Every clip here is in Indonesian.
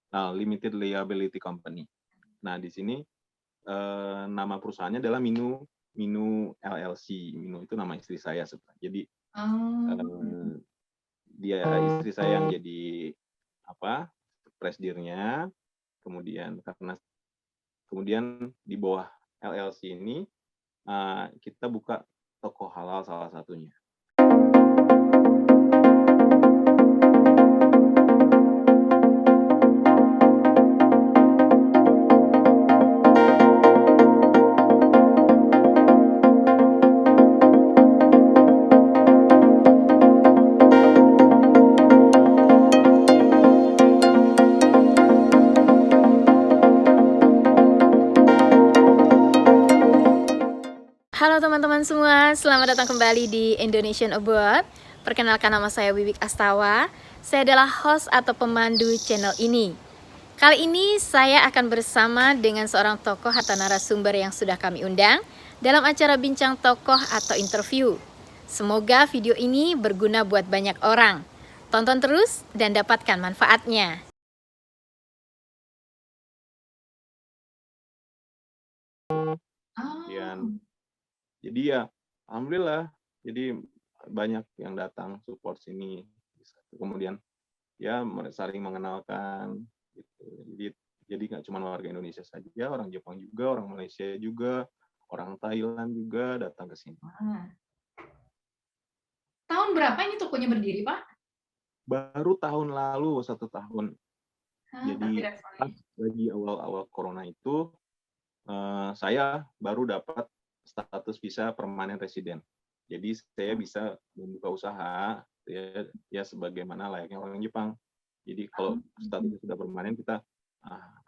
Nah, limited liability company. Nah, di sini nama perusahaannya adalah Minu Minu LLC. Minu itu nama istri saya sebenarnya. Jadi Oh. eh, dia istri saya yang jadi apa presidennya. Kemudian di bawah LLC ini kita buka toko halal salah satunya. Halo teman-teman semua, selamat datang kembali di Indonesian Abroad. Perkenalkan, nama saya Wiwik Astawa. Saya adalah host atau pemandu channel ini. Kali ini saya akan bersama dengan seorang tokoh atau narasumber yang sudah kami undang dalam acara bincang tokoh atau interview. Semoga video ini berguna buat banyak orang. Tonton terus dan dapatkan manfaatnya. Jadi ya, alhamdulillah. Jadi banyak yang datang support sini. Kemudian ya saling mengenalkan. Gitu. Jadi nggak cuma warga Indonesia saja, orang Jepang juga, orang Malaysia juga, orang Thailand juga datang ke sini. Tahun berapa ini tokonya berdiri, Pak? Baru tahun lalu, 1 tahun. Jadi pas lagi awal-awal corona itu, saya baru dapat status visa permanen resident. Jadi saya bisa membuka usaha ya sebagaimana layaknya orang Jepang. Jadi kalau statusnya sudah permanen, kita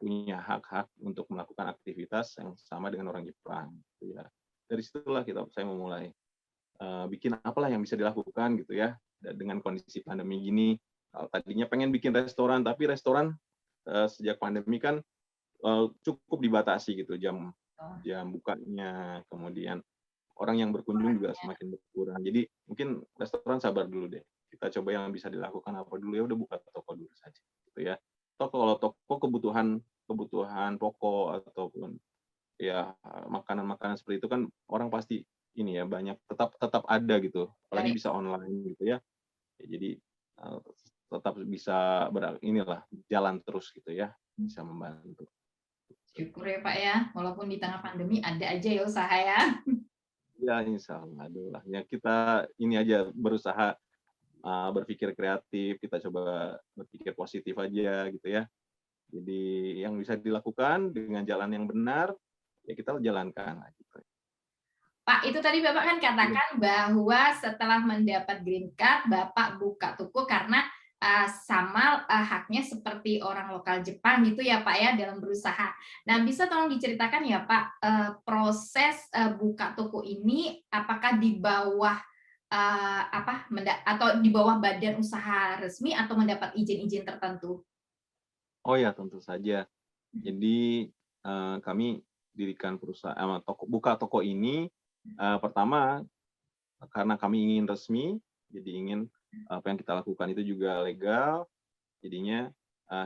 punya hak-hak untuk melakukan aktivitas yang sama dengan orang Jepang. Gitu ya. Dari situlah saya memulai bikin apalah yang bisa dilakukan gitu ya dengan kondisi pandemi gini. Tadinya pengen bikin restoran, tapi restoran sejak pandemi kan cukup dibatasi gitu jam bukanya, kemudian orang yang berkunjung juga semakin berkurang. Jadi mungkin restoran sabar dulu deh. Kita coba yang bisa dilakukan apa dulu, ya udah buka toko dulu saja gitu ya. Kalau toko kebutuhan pokok ataupun ya makanan-makanan seperti itu kan orang pasti ini ya banyak tetap ada gitu. Apalagi bisa online gitu ya. Jadi tetap bisa inilah jalan terus gitu ya, bisa membantu. Syukur ya Pak ya, walaupun di tengah pandemi ada aja ya usaha ya. Ya insya Allah, adalah ya kita ini aja berusaha berpikir kreatif, kita coba berpikir positif aja gitu ya. Jadi yang bisa dilakukan dengan jalan yang benar, ya kita jalankan. Gitu. Pak, itu tadi Bapak kan katakan bahwa setelah mendapat green card, Bapak buka toko karena sama haknya seperti orang lokal Jepang gitu ya Pak ya dalam berusaha. Nah, bisa tolong diceritakan ya Pak, proses buka toko ini apakah di bawah atau di bawah badan usaha resmi atau mendapat izin-izin tertentu? Oh ya, tentu saja. Jadi kami dirikan perusahaan buka toko ini pertama karena kami ingin resmi, jadi ingin apa yang kita lakukan itu juga legal. Jadinya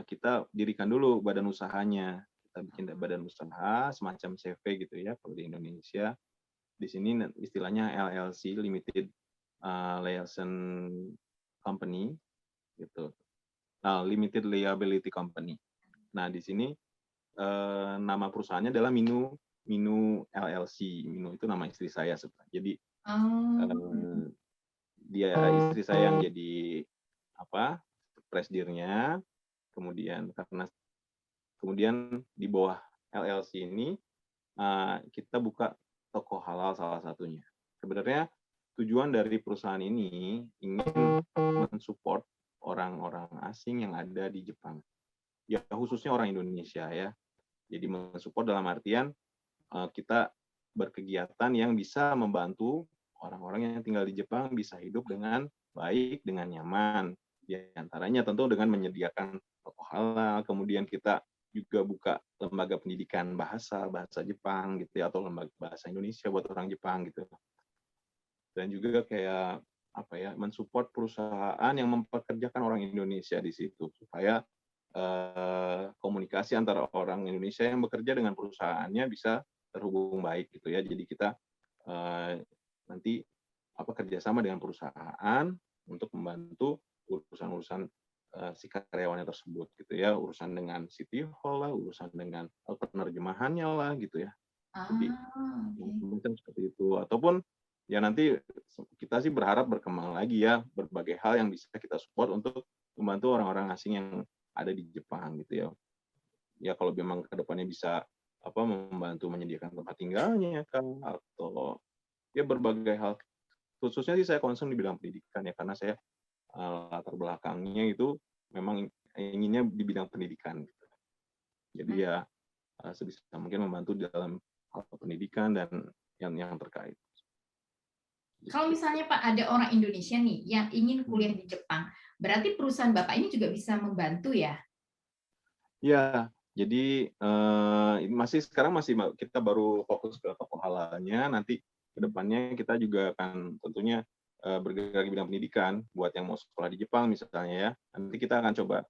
kita dirikan dulu badan usahanya. Kita bikin badan usaha semacam CV gitu ya kalau di Indonesia. Di sini istilahnya LLC, Limited Liaison Company gitu. Nah, Limited Liability Company. Nah, di sini nama perusahaannya adalah Minu LLC. Minu itu nama istri saya sebenarnya. Jadi dia istri saya yang jadi presidennya. Kemudian di bawah LLC ini kita buka toko halal salah satunya. Sebenarnya tujuan dari perusahaan ini ingin mensupport orang-orang asing yang ada di Jepang. Ya khususnya orang Indonesia ya. Jadi mensupport dalam artian kita berkegiatan yang bisa membantu orang-orang yang tinggal di Jepang bisa hidup dengan baik, dengan nyaman. Di antaranya tentu dengan menyediakan toko halal, kemudian kita juga buka lembaga pendidikan bahasa Jepang gitu ya, atau lembaga bahasa Indonesia buat orang Jepang gitu. Dan juga kayak mensupport perusahaan yang mempekerjakan orang Indonesia di situ supaya komunikasi antara orang Indonesia yang bekerja dengan perusahaannya bisa terhubung baik gitu ya. Jadi kita nanti kerjasama dengan perusahaan untuk membantu urusan-urusan si karyawannya tersebut gitu ya, urusan dengan City Hall lah, urusan dengan penerjemahannya lah gitu ya. Jadi mungkin seperti itu, ataupun ya nanti kita sih berharap berkembang lagi ya berbagai hal yang bisa kita support untuk membantu orang-orang asing yang ada di Jepang gitu ya. Ya kalau memang kedepannya bisa membantu menyediakan tempat tinggalnya kan, atau ya berbagai hal. Khususnya sih saya concern di bidang pendidikan ya, karena saya latar belakangnya itu memang inginnya di bidang pendidikan gitu. Jadi ya sebisa mungkin membantu di dalam hal pendidikan dan yang terkait. Kalau misalnya Pak ada orang Indonesia nih yang ingin kuliah di Jepang, berarti perusahaan Bapak ini juga bisa membantu ya? Ya, jadi sekarang kita baru fokus ke toko halalnya. Nanti kedepannya kita juga akan tentunya bergerak di bidang pendidikan buat yang mau sekolah di Jepang misalnya ya. Nanti kita akan coba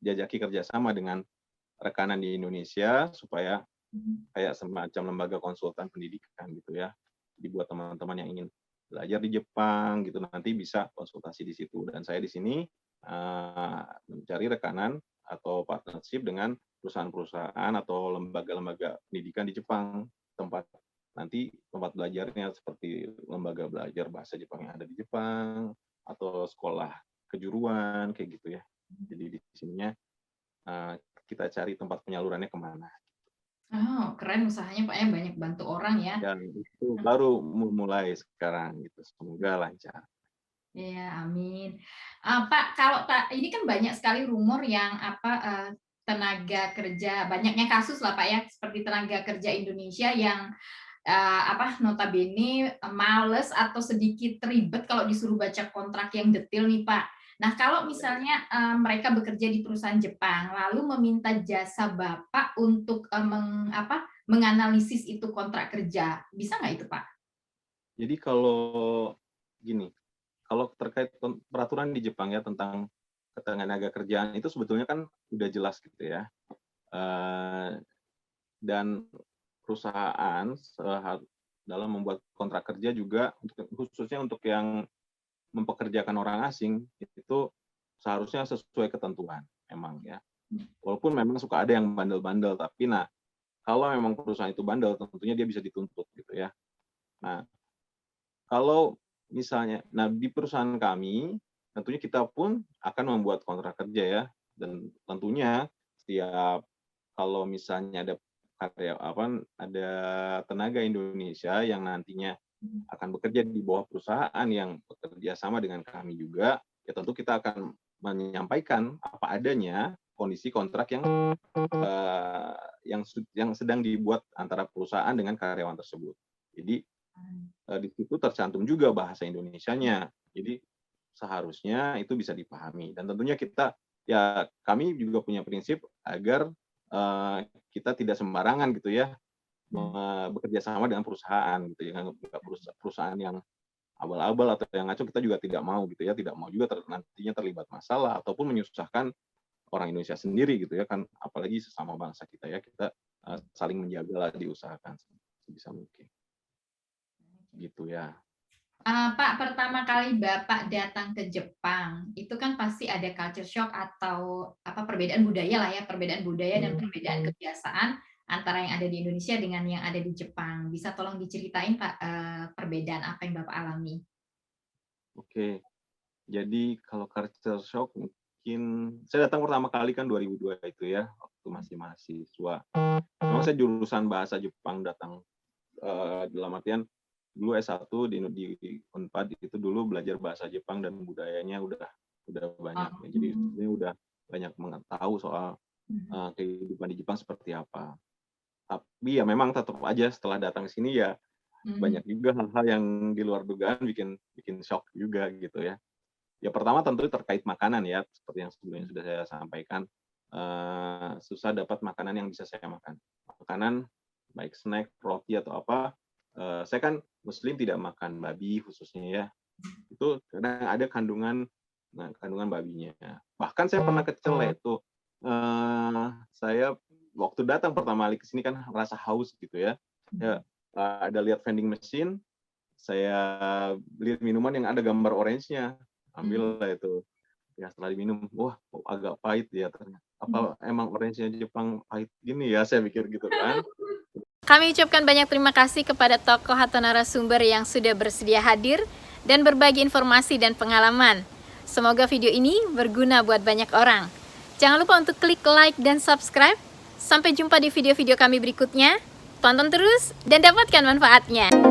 jajaki kerjasama dengan rekanan di Indonesia supaya kayak semacam lembaga konsultan pendidikan gitu ya. Jadi buat teman-teman yang ingin belajar di Jepang gitu nanti bisa konsultasi di situ. Dan saya di sini mencari rekanan atau partnership dengan perusahaan-perusahaan atau lembaga-lembaga pendidikan di Jepang, tempat belajarnya seperti lembaga belajar bahasa Jepang yang ada di Jepang atau sekolah kejuruan kayak gitu ya. Jadi di sininya kita cari tempat penyalurannya kemana. Oh, keren usahanya Pak ya, banyak bantu orang ya. Dan itu baru mulai sekarang gitu. Semoga lancar. Ya, amin. Pak, kalau ini kan banyak sekali rumor yang tenaga kerja, banyaknya kasus lah Pak ya, seperti tenaga kerja Indonesia yang notabene males atau sedikit ribet kalau disuruh baca kontrak yang detail nih Pak. Nah, kalau misalnya mereka bekerja di perusahaan Jepang, lalu meminta jasa Bapak untuk menganalisis itu kontrak kerja, bisa nggak itu Pak? Jadi kalau gini, kalau terkait peraturan di Jepang ya tentang ketenaga kerjaan itu sebetulnya kan udah jelas gitu ya. Dan perusahaan dalam membuat kontrak kerja juga khususnya untuk yang mempekerjakan orang asing itu seharusnya sesuai ketentuan memang ya. Walaupun memang suka ada yang bandel-bandel, tapi kalau memang perusahaan itu bandel tentunya dia bisa dituntut gitu ya. Nah, kalau misalnya di perusahaan kami tentunya kita pun akan membuat kontrak kerja ya, dan tentunya setiap kalau misalnya ada tenaga Indonesia yang nantinya akan bekerja di bawah perusahaan yang bekerja sama dengan kami juga, ya tentu kita akan menyampaikan apa adanya kondisi kontrak yang sedang dibuat antara perusahaan dengan karyawan tersebut. Jadi di situ tercantum juga bahasa Indonesianya. Jadi seharusnya itu bisa dipahami. Dan tentunya kami juga punya prinsip agar kita tidak sembarangan gitu ya bekerja sama dengan perusahaan gitu ya, perusahaan yang abal-abal atau yang ngaco kita juga tidak mau gitu ya, tidak mau juga nantinya terlibat masalah ataupun menyusahkan orang Indonesia sendiri gitu ya kan, apalagi sesama bangsa kita ya, kita saling menjaga lah, diusahakan sebisa mungkin gitu ya. Pak, pertama kali Bapak datang ke Jepang, itu kan pasti ada culture shock atau perbedaan budaya lah ya, perbedaan budaya dan perbedaan kebiasaan antara yang ada di Indonesia dengan yang ada di Jepang. Bisa tolong diceritain Pak perbedaan apa yang Bapak alami? Oke, jadi kalau culture shock mungkin saya datang pertama kali kan 2002 itu ya, waktu masih mahasiswa. Memang saya jurusan bahasa Jepang datang dalam artian dulu S1 di Unpad itu dulu belajar bahasa Jepang dan budayanya udah banyak. Jadi ini udah banyak mengetahui soal kehidupan di Jepang seperti apa. Tapi ya memang tetap aja setelah datang ke sini ya banyak juga hal-hal yang di luar dugaan bikin shock juga gitu ya. Ya pertama tentu terkait makanan ya, seperti yang sebelumnya sudah saya sampaikan, susah dapat makanan yang bisa saya makan. Makanan baik snack, roti atau apa. Saya kan Muslim, tidak makan babi khususnya ya. Itu kadang ada kandungan babinya. Bahkan saya pernah kecele tuh saya waktu datang pertama kali ke sini kan rasa haus gitu ya. Ya, ada lihat vending machine, saya lihat minuman yang ada gambar orange-nya, ambil lah itu. Ya setelah diminum, wah agak pahit ya ternyata. Apa emang orange-nya Jepang pahit gini ya, saya mikir gitu kan. Kami ucapkan banyak terima kasih kepada tokoh atau narasumber yang sudah bersedia hadir dan berbagi informasi dan pengalaman. Semoga video ini berguna buat banyak orang. Jangan lupa untuk klik like dan subscribe. Sampai jumpa di video-video kami berikutnya. Tonton terus dan dapatkan manfaatnya.